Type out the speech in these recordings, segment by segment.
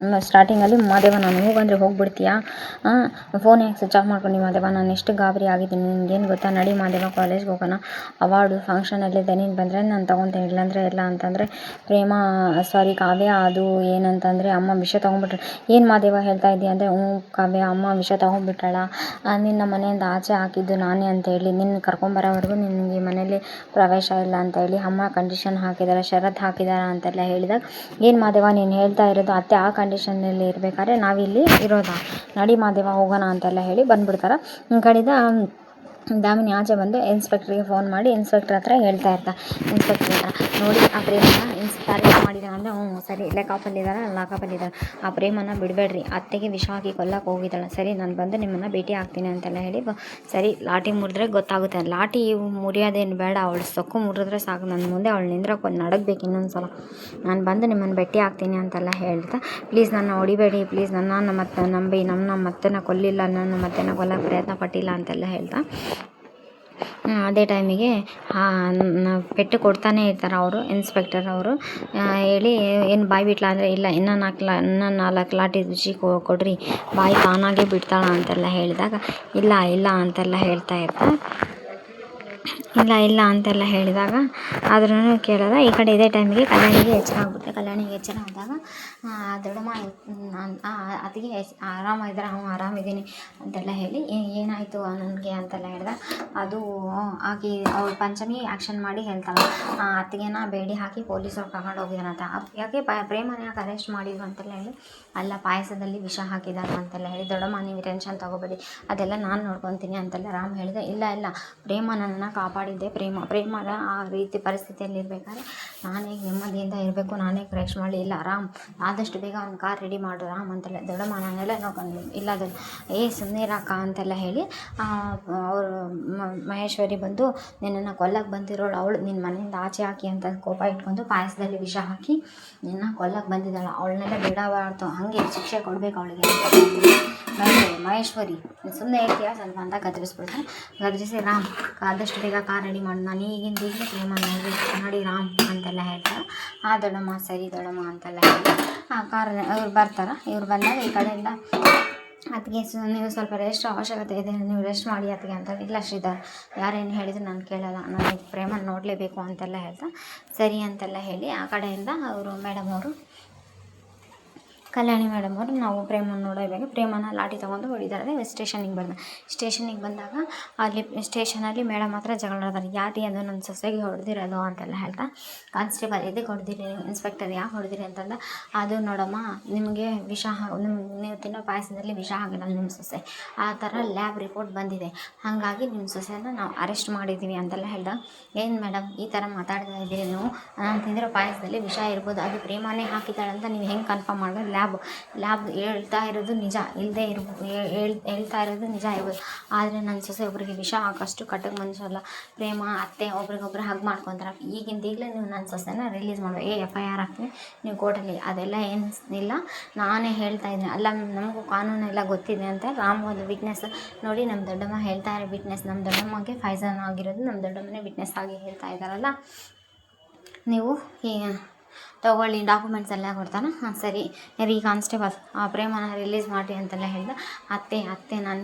ಸ್ಟಾರ್ಟಿಂಗಲ್ಲಿ ಮಾದೇವ ನಾನು ಹೋಗಂದರೆ ಹೋಗ್ಬಿಡ್ತೀಯಾ, ಫೋನ್ ಯಾಕೆ ಸ್ವಿಚ್ ಆಫ್ ಮಾಡ್ಕೊಂಡು ಮಾದೇವ, ನಾನು ಎಷ್ಟು ಗಾಬರಿ ಆಗಿದ್ದೀನಿ ನಿನ್ಗೇನು ಗೊತ್ತಾ, ನಡಿ ಮಾದೇವ ಕಾಲೇಜ್ಗೆ ಹೋಗೋಣ, ಅವಾರ್ಡು ಫಂಕ್ಷನಲ್ಲಿದೆ, ನೀನು ಬಂದರೆ ನಾನು ತೊಗೊತೀನಿ, ಇಲ್ಲಾಂದರೆ ಇಲ್ಲ ಅಂತಂದರೆ ಪ್ರೇಮ ಸಾರಿ ಕಾವ್ಯ ಅದು ಏನಂತಂದರೆ ಅಮ್ಮ ವಿಷಯ ತೊಗೊಂಡ್ಬಿಟ್ರೆ, ಏನು ಮಾದೇವ ಹೇಳ್ತಾ ಇದ್ದೀಯ ಅಂದರೆ ಕಾವ್ಯ ಅಮ್ಮ ವಿಷಯ ತೊಗೊಂಡ್ಬಿಟ್ಟಾಳ, ನಿನ್ನ ಮನೆಯಿಂದ ಆಚೆ ಹಾಕಿದ್ದು ನಾನೇ ಅಂತ ಹೇಳಿ, ನಿನ್ನ ಕರ್ಕೊಂಬರೋವರೆಗೂ ನಿನಗೆ ಮನೇಲಿ ಪ್ರವೇಶ ಇಲ್ಲ ಅಂತ ಹೇಳಿ ಅಮ್ಮ ಕಂಡೀಷನ್ ಹಾಕಿದ್ದಾರೆ, ಷರತ್ತು ಹಾಕಿದ್ದಾರೆ ಅಂತೆಲ್ಲ ಹೇಳಿದಾಗ, ಏನು ಮಾದೇವ ನೀನು ಹೇಳ್ತಾ ಇರೋದು, ಅತ್ತೆ ಆ ಕಂಡೀಷನಲ್ಲಿ ಇರಬೇಕಾದ್ರೆ ನಾವಿಲ್ಲಿ ಇರೋದಾ, ನಡಿ ಮಾದೇವ ಹೋಗೋಣ ಅಂತೆಲ್ಲ ಹೇಳಿ ಬಂದುಬಿಡ್ತಾರೆ. ಈ ಕಡೆಯಿಂದ ದಾಮಿನಿ ಆಚೆ ಬಂದು ಇನ್ಸ್ಪೆಕ್ಟ್ರಿಗೆ ಫೋನ್ ಮಾಡಿ ಇನ್ಸ್ಪೆಕ್ಟ್ರ್ ಹತ್ರ ಹೇಳ್ತಾ ಇರ್ತಾರೆ, ಇನ್ಸ್ಪೆಕ್ಟ್ರ್ ಹತ್ರ ನೋಡಿ ಆ ಪ್ರೇಮನ ಅರೆಸ್ಟ್ ಮಾಡಿದ್ದಾನೆ ಅಂದರೆ ಸರಿ ಲಾಕಪಲ್ಲಿದ್ದಾರೆ, ಆ ಪ್ರೇಮನ ಬಿಡಬೇಡ್ರಿ, ಅತ್ತೆಗೆ ವಿಷ ಹಾಕಿ ಕೊಲ್ಲಕ್ಕೆ ಹೋಗಿದ್ದಾಳೆ, ಸರಿ ನಾನು ಬಂದು ನಿಮ್ಮನ್ನು ಭೇಟಿ ಆಗ್ತೀನಿ ಅಂತೆಲ್ಲ ಹೇಳಿ ಸರಿ ಲಾಠಿ ಮುರಿದ್ರೆ ಗೊತ್ತಾಗುತ್ತೆ, ಲಾಠಿ ಮುರಿಯೋದೇನು ಬೇಡ, ಅವಳು ಸೊಕ್ಕು ಮುರಿದ್ರೆ ಸಾಕು, ನನ್ನ ಮುಂದೆ ಅವಳು ನಿಂದ್ರಕ್ಕೆ ನಡಗಬೇಕು ಇನ್ನೊಂದು ಸಲ, ನಾನು ಬಂದು ನಿಮ್ಮನ್ನು ಭೇಟಿ ಆಗ್ತೀನಿ ಅಂತೆಲ್ಲ ಹೇಳ್ತಾ, ಪ್ಲೀಸ್ ನನ್ನ ಹೊಡಿಬೇಡಿ, ಪ್ಲೀಸ್ ನನ್ನ ಮತ್ತೆ ನಂಬಿ, ನಮ್ಮ ಮತ್ತೆನ ಕೊಲ್ಲಿಲ್ಲ, ನನ್ನ ಮತ್ತೆನ ಕೊಲ್ಲಕ್ಕೆ ಪ್ರಯತ್ನ ಪಟ್ಟಿಲ್ಲ ಅಂತೆಲ್ಲ ಹೇಳ್ತಾ, ಅದೇ ಟೈಮಿಗೆ ಪೆಟ್ಟು ಕೊಡ್ತಾನೆ ಇರ್ತಾರೆ ಅವರು ಇನ್ಸ್ಪೆಕ್ಟರ್ ಅವರು, ಹೇಳಿ ಏನು ಬಾಯಿ ಬಿಟ್ಲಾ ಅಂದರೆ ಇಲ್ಲ ಇನ್ನೂ 4 ಲಾಠಿ ರುಚಿ ಕೊಡ್ರಿ, ಬಾಯಿ ತಾನಾಗೆ ಬಿಡ್ತಾಳ ಅಂತೆಲ್ಲ ಹೇಳಿದಾಗ ಇಲ್ಲ ಅಂತೆಲ್ಲ ಹೇಳ್ತಾ ಇರ್ತಾರೆ, ಇಲ್ಲ ಅಂತೆಲ್ಲ ಹೇಳಿದಾಗ ಆದ್ರೂ ಕೇಳೋದ. ಈ ಕಡೆ ಇದೇ ಟೈಮಿಗೆ ಕಲ್ಯಾಣಿಗೆ ಎಚ್ಚರ ಆಗ್ಬಿಡುತ್ತೆ. ಕಲ್ಯಾಣಿಗೆ ಎಚ್ಚರ ಆದಾಗ ದೊಡ್ಡಮ್ಮ ಅದಕ್ಕೆ ಆರಾಮಿದ್ರೆ ಆರಾಮಿದ್ದೀನಿ ಅಂತೆಲ್ಲ ಹೇಳಿ ಏನಾಯಿತು ನನಗೆ ಅಂತೆಲ್ಲ ಹೇಳಿದಾಗ, ಅದು ಆಕೆ ಅವಳು ಪಂಚಮಿ ಆ್ಯಕ್ಷನ್ ಮಾಡಿ ಹೇಳ್ತಾಳೆ, ಅತ್ತಿಗೆನ ಬೇಡಿ ಹಾಕಿ ಪೊಲೀಸರು ಕರ್ಕೊಂಡು ಹೋಗಿದ್ದಾರಂತ, ಯಾಕೆ ಪ್ರೇಮನ ಯಾಕೆ ಅರೆಸ್ಟ್ ಮಾಡಿದ್ರು ಅಂತೆಲ್ಲ ಹೇಳಿ, ಅಲ್ಲ ಪಾಯಸದಲ್ಲಿ ವಿಷ ಹಾಕಿದ್ದಾರೆ ಅಂತೆಲ್ಲ ಹೇಳಿ, ದೊಡ್ಡಮ್ಮ ನೀವು ಟೆನ್ಷನ್ ತೊಗೋಬೇಡಿ ಅದೆಲ್ಲ ನಾನು ನೋಡ್ಕೊತೀನಿ ಅಂತೆಲ್ಲ ರಾಮ್ ಹೇಳಿದೆ. ಇಲ್ಲ ಪ್ರೇಮ ನನ್ನನ್ನು ಕಾಪಾಡಿದ್ದೆ, ಪ್ರೇಮದ ಆ ರೀತಿ ಪರಿಸ್ಥಿತಿಯಲ್ಲಿ ಇರಬೇಕಾದ್ರೆ ನಾನೇ ನೆಮ್ಮದಿಯಿಂದ ಇರಬೇಕು, ನಾನೇ ಅರೆಸ್ಟ್ ಮಾಡಲಿ, ಇಲ್ಲ ರಾಮ್ ಆದಷ್ಟು ಬೇಗ ಒಂದು ಕಾರ್ ರೆಡಿ ಮಾಡು ರಾಮ್ ಅಂತೆಲ್ಲ, ದೊಡ್ಡಮ್ಮ ನಾನೆಲ್ಲ ನೋಡ್ಕೊಂಡು ಇಲ್ಲ ಅದು ಸುಮ್ಮನೆ ಇರಾಕ ಅಂತೆಲ್ಲ ಹೇಳಿ, ಅವರು ಮಹೇಶ್ವರಿ ಬಂದು ನಿನ್ನನ್ನು ಕೊಲ್ಲಕ್ಕೆ ಬಂದಿರೋಳು ಅವಳು, ನಿನ್ನ ಮನೆಯಿಂದ ಆಚೆ ಹಾಕಿ ಅಂತ ಕೋಪ ಇಟ್ಕೊಂಡು ಪಾಯಸದಲ್ಲಿ ವಿಷ ಹಾಕಿ ನಿನ್ನ ಕೊಲ್ಲಕ್ಕೆ ಬಂದಿದ್ದಾಳೆ, ಅವಳನ್ನೆಲ್ಲ ಬಿಡಬಾರ್ದು, ಹಾಗೆ ಶಿಕ್ಷೆ ಕೊಡಬೇಕು ಅವಳಿಗೆ ಮಹೇಶ್ವರಿ ಸುಮ್ಮನೆ ಹೇಳ್ತೀಯಾ ಸ್ವಲ್ಪ ಅಂತ ಗದರಿಸಿ ರಾಮ್ ಆದಷ್ಟು ಬೇಗ ಕಾರ್ ರೆಡಿ ಮಾಡಿ, ನಾನು ಈಗಲೇ ಪ್ರೇಮ ನೋಡಿ ರಾಮ್ ಅಂತೆಲ್ಲ ಹೇಳ್ತಾರೆ. ದೊಡ್ಡಮ್ಮ ಸರಿ ದೊಡ್ಡಮ್ಮ ಅಂತೆಲ್ಲ ಹೇಳಿ ಕಾರ್ ಇವ್ರು ಬರ್ತಾರೆ. ಇವ್ರು ಬಂದಾಗ ಈ ಕಡೆಯಿಂದ ಅದಕ್ಕೆ ನೀವು ಸ್ವಲ್ಪ ರೆಸ್ಟ್ ಅವಶ್ಯಕತೆ ಇದೆ, ನೀವು ರೆಸ್ಟ್ ಮಾಡಿ ಅದಕ್ಕೆ ಅಂತ, ಇಲ್ಲ ಶ್ರೀಧರ್ ಯಾರೇನು ಹೇಳಿದ್ರು ನಾನು ಕೇಳಲ್ಲ, ನನಗೆ ಪ್ರೇಮನ ನೋಡಲೇಬೇಕು ಅಂತೆಲ್ಲ ಹೇಳ್ತಾ ಸರಿ ಅಂತೆಲ್ಲ ಹೇಳಿ ಆ ಕಡೆಯಿಂದ ಅವರು ಮೇಡಮ್ ಅವರು ಕಲ್ಯಾಣಿ ಮೇಡಮ್ ಅವರು ನಾವು ಪ್ರೇಮನ ನೋಡೋಬೇಕು, ಪ್ರೇಮನ ಲಾಠಿ ತೊಗೊಂಡು ಹೊಡಿತಾರೆ. ಸ್ಟೇಷನಿಗೆ ಬಂದಾಗ ಅಲ್ಲಿ ಸ್ಟೇಷನಲ್ಲಿ ಮೇಡಮ್ ಹತ್ರ ಜಗಳ ಆಡ್ತಾರೆ, ಯಾರು ಅದು ನನ್ನ ಸೊಸೆಗೆ ಹೊಡೆದಿರೋದು ಅಂತೆಲ್ಲ ಹೇಳ್ತಾ, ಕಾನ್ಸ್ಟೇಬಲ್ ಇದಕ್ಕೆ ಹೊಡೆದಿರಿ, ಇನ್ಸ್ಪೆಕ್ಟರ್ ಯಾಕೆ ಹೊಡೆದಿರಿ ಅಂತಂದ, ಅದು ನೋಡಮ್ಮ ನಿಮಗೆ ವಿಷ ನೀವು ತಿನ್ನೋ ಪಾಯಸದಲ್ಲಿ ವಿಷ ಆಗಿಲ್ಲ ನಿಮ್ಮ ಸೊಸೆ, ಆ ಥರ ಲ್ಯಾಬ್ ರಿಪೋರ್ಟ್ ಬಂದಿದೆ, ಹಾಗಾಗಿ ನಿಮ್ಮ ಸೊಸೆನ ನಾವು ಅರೆಸ್ಟ್ ಮಾಡಿದ್ದೀವಿ ಅಂತೆಲ್ಲ ಹೇಳ್ದಾಗ, ಏನು ಮೇಡಮ್ ಈ ಥರ ಮಾತಾಡ್ತಾ ಇದ್ದೀರಿ ನೀವು, ನಾನು ತಿಂದಿರೋ ಪಾಯಸದಲ್ಲಿ ವಿಷ ಇರ್ಬೋದು, ಅದು ಪ್ರೇಮನೇ ಹಾಕಿದ್ದಾಳೆ ಅಂತ ನೀವು ಹೆಂಗೆ ಕನ್ಫರ್ಮ್ ಮಾಡೋದು, ಲ್ಯಾಬ್ ಹೇಳ್ತಾ ಇರೋದು ನಿಜ ಇಲ್ಲದೆ ಇರ್ಬೋದು, ಹೇಳ್ತಾ ಇರೋದು ನಿಜ ಇರ್ಬೋದು, ಆದರೆ ನನ್ನ ಸೊಸೆ ಒಬ್ಬರಿಗೆ ವಿಷ ಹಾಕೋಷ್ಟು ಕಟ್ಟಕ್ಕೆ ಮನುಷ್ಯಲ್ಲ, ಪ್ರೇಮ ಅತ್ತೆ ಒಬ್ರಿಗೊಬ್ರು ಹಗ್ ಮಾಡ್ಕೊತಾರೆ, ಈಗಲೇ ನೀವು ನನ್ನ ಸೊಸೆನ ರಿಲೀಸ್ ಮಾಡಬೇಕು, FIR ಹಾಕ್ತೀನಿ ನೀವು ಕೋರ್ಟಲ್ಲಿ, ಅದೆಲ್ಲ ಏನು ಇಲ್ಲ ನಾನೇ ಹೇಳ್ತಾ ಇದ್ದೀನಿ, ಅಲ್ಲ ನಮಗೂ ಕಾನೂನೆಲ್ಲ ಗೊತ್ತಿದೆ ಅಂತ ರಾಮ್ ಒಂದು ವಿಟ್ನೆಸ್ ನೋಡಿ, ನಮ್ಮ ದೊಡ್ಡಮ್ಮ ಹೇಳ್ತಾ ಇರೋ ವಿಟ್ನೆಸ್, ನಮ್ಮ ದೊಡ್ಡಮ್ಮಗೆ ಫೈಸನ್ ಆಗಿರೋದು ನಮ್ಮ ದೊಡ್ಡಮ್ಮನೇ ವಿಟ್ನೆಸ್ ಆಗಿ ಹೇಳ್ತಾ ಇದ್ದಾರಲ್ಲ, ನೀವು ತಗೊಳ್ಳಿ ಡಾಕ್ಯುಮೆಂಟ್ಸ್ ಎಲ್ಲ ಕೊಡ್ತಾನೆ, ಸರಿ ರೀ ಕಾನ್ಸ್ಟೇಬಲ್ ಆ ಪ್ರೇಮನ ರಿಲೀಸ್ ಮಾಡಿ ಅಂತೆಲ್ಲ ಹೇಳ್ದೆ, ಅತ್ತೆ ನಾನು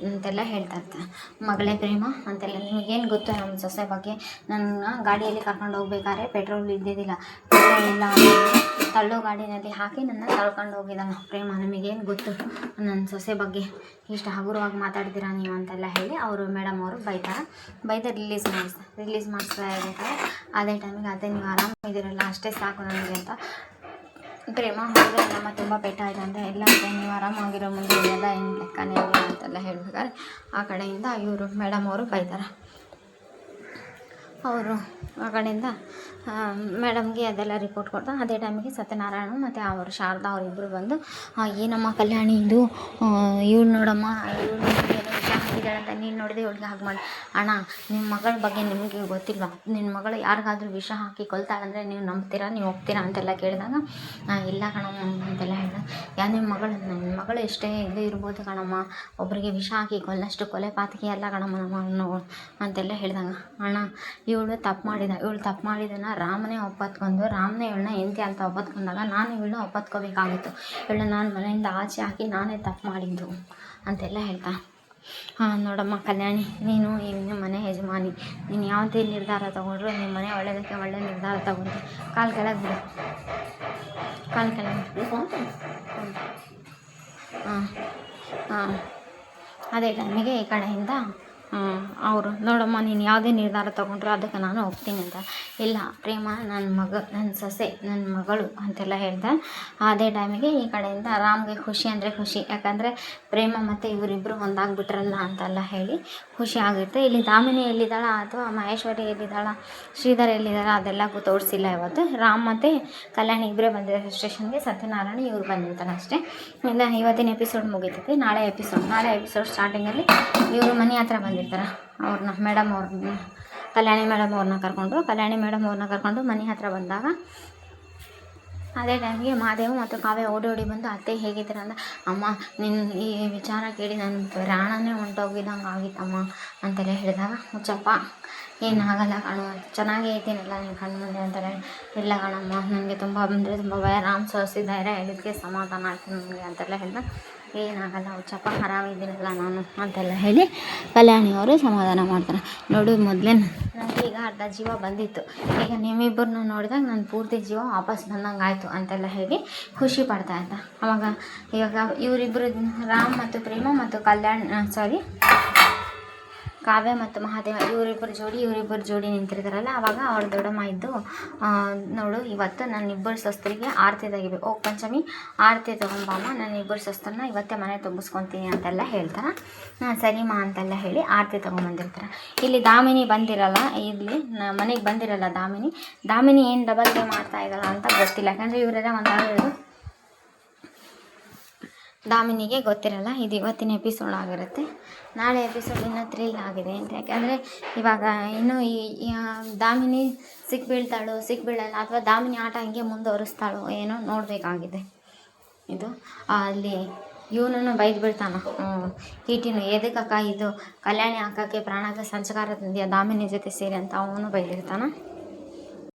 ಅಂತೆಲ್ಲ ಹೇಳ್ತಾ ಇರ್ತಾರೆ, ಮಗಳೇ ಪ್ರೇಮ ಅಂತೆಲ್ಲ, ನಿಮಗೇನು ಗೊತ್ತು ನಮ್ಮ ಸೊಸೆ ಬಗ್ಗೆ, ನನ್ನ ಗಾಡಿಯಲ್ಲಿ ಕರ್ಕೊಂಡು ಹೋಗ್ಬೇಕಾದ್ರೆ ಪೆಟ್ರೋಲ್ ಇದ್ದಿದ್ದಿಲ್ಲ, ಇಲ್ಲ ತಳ್ಳೋ ಗಾಡಿನಲ್ಲಿ ಹಾಕಿ ನನ್ನ ತಳ್ಕೊಂಡು ಹೋಗಿದ್ದಾನೆ ಪ್ರೇಮ, ನಿಮಗೇನು ಗೊತ್ತು ನನ್ನ ಸೊಸೆ ಬಗ್ಗೆ, ಇಷ್ಟು ಹಗುರವಾಗಿ ಮಾತಾಡ್ತೀರಾ ನೀವು ಅಂತೆಲ್ಲ ಹೇಳಿ ಅವರು ಮೇಡಮ್ ಅವರು ಬೈದ ರಿಲೀಸ್ ಮಾಡಿಸ್ತಾ ಇರ್ಬೇಕಾದ್ರೆ ಅದೇ ಟೈಮಿಗೆ ಅದೇ ನೀವು ಆರಾಮಿದ್ದೀರಲ್ಲ ಅಷ್ಟೇ ಸಾಕು ನನಗೆ ಅಂತ, ಪ್ರೇಮ ಹೋದರೆ ನಮ್ಮ ತುಂಬ ಪೆಟ್ಟಾಯಿತು ಅಂತ, ಇಲ್ಲ ನೀವು ಆರಾಮಾಗಿರೋ ಮುಂದೆ ಎಲ್ಲ ಏನು ಲೆಕ್ಕನೇ ಇಲ್ಲ ಅಂತೆಲ್ಲ ಹೇಳ್ಬೇಕಾದ್ರೆ ಆ ಕಡೆಯಿಂದ ಇವರು ಮೇಡಮ್ ಅವರು ಬೈತಾರೆ. ಅವರು ಆ ಕಡೆಯಿಂದ ಮೇಡಮ್ಗೆ ಅದೆಲ್ಲ ರಿಪೋರ್ಟ್ ಕೊಡ್ತಾ ಅದೇ ಟೈಮಿಗೆ ಸತ್ಯನಾರಾಯಣ ಮತ್ತು ಅವರು ಶಾರದಾ ಅವರಿಬ್ಬರು ಬಂದು, ಏನಮ್ಮ ಕಲ್ಯಾಣಿ ಇದು ಇವಳು ನೋಡಮ್ಮ ಇವಳು ಹಾಕಿದ್ದಾಳೆ ಅಂತ ನೀನು ನೋಡಿದೆ ಇವಳಿಗೆ ಹಾಗೆ ಮಾಡಿ, ಅಣ್ಣ ನಿಮ್ಮ ಮಗಳ ಬಗ್ಗೆ ನಿಮಗೆ ಗೊತ್ತಿಲ್ವಾ, ನಿನ್ನ ಮಗಳು ಯಾರಿಗಾದ್ರೂ ವಿಷ ಹಾಕಿ ಕೊಲ್ತಾಳಂದರೆ ನೀವು ನಂಬ್ತೀರಾ, ನೀವು ಹೋಗ್ತೀರಾ ಅಂತೆಲ್ಲ ಕೇಳಿದಾಗ ಇಲ್ಲ ಕಣಮ್ಮ ಅಂತೆಲ್ಲ ಹೇಳಿದಾಗ, ನನ್ನ ಮಗಳು ಎಷ್ಟೇ ಇದು ಇರ್ಬೋದು ಕಣಮ್ಮ, ಒಬ್ಬರಿಗೆ ವಿಷ ಹಾಕಿ ಕೊಲ್ಲಷ್ಟು ಕೊಲೆ ಪಾತಕಿ ಅಲ್ಲ ಕಣಮ್ಮ ನಮ್ಮ ಅಂತೆಲ್ಲ ಹೇಳ್ದಂಗೆ, ಅಣ್ಣ ಇವಳು ತಪ್ಪು ಮಾಡಿದನ ರಾಮನೇ ಒಪ್ಪತ್ಕೊಂಡು ರಾಮನೇ ಇವಳನ್ನ ಹೆಂಡತಿ ಅಂತ ಒಪ್ಪತ್ಕೊಂಡಾಗ ನಾನು ಇವಳನ್ನ ಒಪ್ಪತ್ಕೋಬೇಕಾಗಿತ್ತು, ಇವಳನ್ನ ನಾನು ಮನೆಯಿಂದ ಆಚೆ ಹಾಕಿ ನಾನೇ ತಪ್ಪು ಮಾಡಿದ್ದು ಅಂತೆಲ್ಲ ಹೇಳ್ತಾ, ನೋಡಮ್ಮ ಕಲ್ಯಾಣಿ, ನೀನು ಈ ಮನೆ ಯಜಮಾನಿ, ನೀನು ಯಾವುದೇ ನಿರ್ಧಾರ ತೊಗೊಂಡ್ರು ನಿಮ್ಮ ಮನೆ ಒಳ್ಳೆಯದಕ್ಕೆ ಒಳ್ಳೆ ನಿರ್ಧಾರ ತೊಗೊಂಡು ಕಾಲು ಕೆಳಗೆ ಬಿಡು, ಕಾಲು ಕೆಳಗೆ ಹಾಂ ಅದೇ ಟೈಮಿಗೆ ಈ ಕಡೆಯಿಂದ ಅವರು, ನೋಡಮ್ಮ ನೀನು ಯಾವುದೇ ನಿರ್ಧಾರ ತೊಗೊಂಡ್ರು ಅದಕ್ಕೆ ನಾನು ಒಪ್ತೀನಿ ಅಂತ. ಇಲ್ಲ ಪ್ರೇಮ ನನ್ನ ಸೊಸೆ ನನ್ನ ಮಗಳು ಅಂತೆಲ್ಲ ಹೇಳ್ದೆ. ಅದೇ ಟೈಮಿಗೆ ಈ ಕಡೆಯಿಂದ ರಾಮ್ಗೆ ಖುಷಿ ಅಂದರೆ ಖುಷಿ, ಯಾಕಂದರೆ ಪ್ರೇಮ ಮತ್ತು ಇವರಿಬ್ಬರು ಒಂದಾಗ್ಬಿಟ್ರಲ್ಲ ಅಂತೆಲ್ಲ ಹೇಳಿ ಖುಷಿ ಆಗಿರುತ್ತೆ. ಇಲ್ಲಿ ದಾಮಿನಿ ಎಲ್ಲಿದ್ದಾಳ ಅಥವಾ ಮಹೇಶ್ವರಿ ಎಲ್ಲಿದ್ದಾಳ, ಶ್ರೀಧರ್ ಎಲ್ಲಿದ್ದಾಳ ಅದೆಲ್ಲ ತೋರಿಸಿಲ್ಲ ಇವತ್ತು. ರಾಮ್ ಮತ್ತು ಕಲ್ಯಾಣಿ ಇಬ್ಬರೇ ಬಂದಿದ್ದಾರೆ ಸ್ಟೇಷನ್ಗೆ, ಸತ್ಯನಾರಾಯಣ ಇವ್ರು ಬಂದಿರ್ತಾರೆ ಅಷ್ಟೇ. ಇಲ್ಲ ಇವತ್ತಿನ ಎಪಿಸೋಡ್ ಮುಗೀತೈತಿ. ನಾಳೆ ಎಪಿಸೋಡ್ ಸ್ಟಾರ್ಟಿಂಗಲ್ಲಿ ಇವರು ಮನೆ ಹತ್ರ ಬಂದಿರ್ತಾರೆ, ಅವ್ರನ್ನ ಕಲ್ಯಾಣಿ ಮೇಡಮ್ ಅವ್ರನ್ನ ಕರ್ಕೊಂಡು ಮನೆ ಹತ್ರ ಬಂದಾಗ ಅದೇ ಟೈಮಿಗೆ ಮಹಾದೇವ್ ಮತ್ತು ಕಾವ್ಯ ಓಡಿ ಬಂದು, ಅತ್ತೆ ಹೇಗಿದ್ದೀರ ಅಂದ, ಅಮ್ಮ ನಿನ್ನ ಈ ವಿಚಾರ ಕೇಳಿ ನನ್ನ ಪ್ರಾಣನೇ ಹೊಂಟೋಗಿದ್ದಂಗೆ ಆಗಿತ್ತಮ್ಮ ಅಂತೆಲ್ಲ ಹೇಳಿದಾಗ, ಮುಚ್ಚಪ್ಪ ಏನಾಗಲ್ಲ ಕಣು, ಚೆನ್ನಾಗೇ ಇದ್ದೀನಲ್ಲ ನಿನ್ನ ಕಣ್ಣು ಮುಂದೆ ಅಂತಾರೆ. ಇಲ್ಲ ಕಣಮ್ಮ ನನಗೆ ತುಂಬ ಭಯ, ರಾಮ್ ಸೋಸಿ ಧೈರ್ಯ ಹೇಳಿದ್ದಕ್ಕೆ ಸಮಾಧಾನ ಆಯ್ತು ನನಗೆ ಅಂತೆಲ್ಲ ಹೇಳಿದಾಗ, ಏನಾಗಲ್ಲ ಹುಚ್ಚಪ್ಪ ಆರಾಮಿದ್ದೀನಲ್ಲ ನಾನು ಅಂತೆಲ್ಲ ಹೇಳಿ ಕಲ್ಯಾಣಿಯವರು ಸಮಾಧಾನ ಮಾಡ್ತಾರೆ. ನೋಡು ಮೊದಲೇ ನನಗೆ ಈಗ ಅರ್ಧ ಜೀವ ಬಂದಿತ್ತು, ಈಗ ನಿಮ್ಮಿಬ್ಬರನ್ನ ನೋಡಿದಾಗ ನನ್ನ ಪೂರ್ತಿ ಜೀವ ವಾಪಸ್ ಬಂದಂಗೆ ಆಯಿತು ಅಂತೆಲ್ಲ ಹೇಳಿ ಖುಷಿ ಪಡ್ತಾ ಇದ್ದ. ಇವಾಗ ಇವರಿಬ್ಬರು ರಾಮ್ ಮತ್ತು ಪ್ರೇಮ ಮತ್ತು ಕಾವ್ಯ ಮತ್ತು ಮಹಾದೇವ ಇವರಿಬ್ಬರು ಜೋಡಿ ನಿಂತಿರ್ತಾರಲ್ಲ, ಆವಾಗ ಅವ್ರ ದೊಡ್ಡಮ್ಮ ಇದ್ದು, ನೋಡು ಇವತ್ತು ನನ್ನ ಇಬ್ಬರು ಸೊಸ್ತರಿಗೆ ಆರತಿ ತೆಗಿಬೇಕು, ಓ ಪಂಚಮಿ ಆರತಿ ತೊಗೊಂಬಮ್ಮ, ನನ್ನ ಇಬ್ಬರು ಸೊಸ್ತರನ್ನ ಇವತ್ತೇ ಮನೆ ತುಂಬಿಸ್ಕೊತೀನಿ ಅಂತೆಲ್ಲ ಹೇಳ್ತಾರೆ. ಸರಿಮಾ ಅಂತೆಲ್ಲ ಹೇಳಿ ಆರತಿ ತೊಗೊಂಬಂದಿರ್ತಾರೆ. ಇಲ್ಲಿ ದಾಮಿನಿ ಬಂದಿರಲ್ಲ, ಮನೆಗೆ ಬಂದಿರಲ್ಲ ದಾಮಿನಿ ಏನು ಡಬಲ್ ಗೇಮ್ ಮಾಡ್ತಾ ಇದ್ದಾಳ ಅಂತ ಗೊತ್ತಿಲ್ಲ, ಯಾಕಂದರೆ ಇವರೆಲ್ಲ ಒಂದಾಗಿರೋದು ದಾಮಿನಿಗೆ ಗೊತ್ತಿರಲ್ಲ. ಇದು ಇವತ್ತಿನ ಎಪಿಸೋಡ್ ಆಗಿರುತ್ತೆ. ನಾಳೆ ಎಪಿಸೋಡ್ ಇನ್ನೂ ಥ್ರಿಲ್ ಆಗಿದೆ ಅಂತ, ಯಾಕೆಂದರೆ ಇವಾಗ ಇನ್ನೂ ಈ ದಾಮಿನಿ ಸಿಕ್ಬೀಳಲ್ಲ ಅಥವಾ ದಾಮಿನಿ ಆಟ ಹಿಂಗೆ ಮುಂದುವರಿಸ್ತಾಳೋ ಏನೋ ನೋಡಬೇಕಾಗಿದೆ. ಇದು ಅಲ್ಲಿ ಇವನನ್ನು ಬೈದು ಬಿಡ್ತಾನ, ಕೀಟಿನು ಎದಕ್ಕಕ್ಕ ಇದು ಕಲ್ಯಾಣಿ ಅಕ್ಕಕ್ಕೆ ಪ್ರಾಣಕ್ಕೆ ಸಂಚಕಾರ ತಂದಿಯ ದಾಮಿನಿ ಜೊತೆ ಸೇರಿ ಅಂತ ಅವನು ಬೈದಿರ್ತಾನೆ.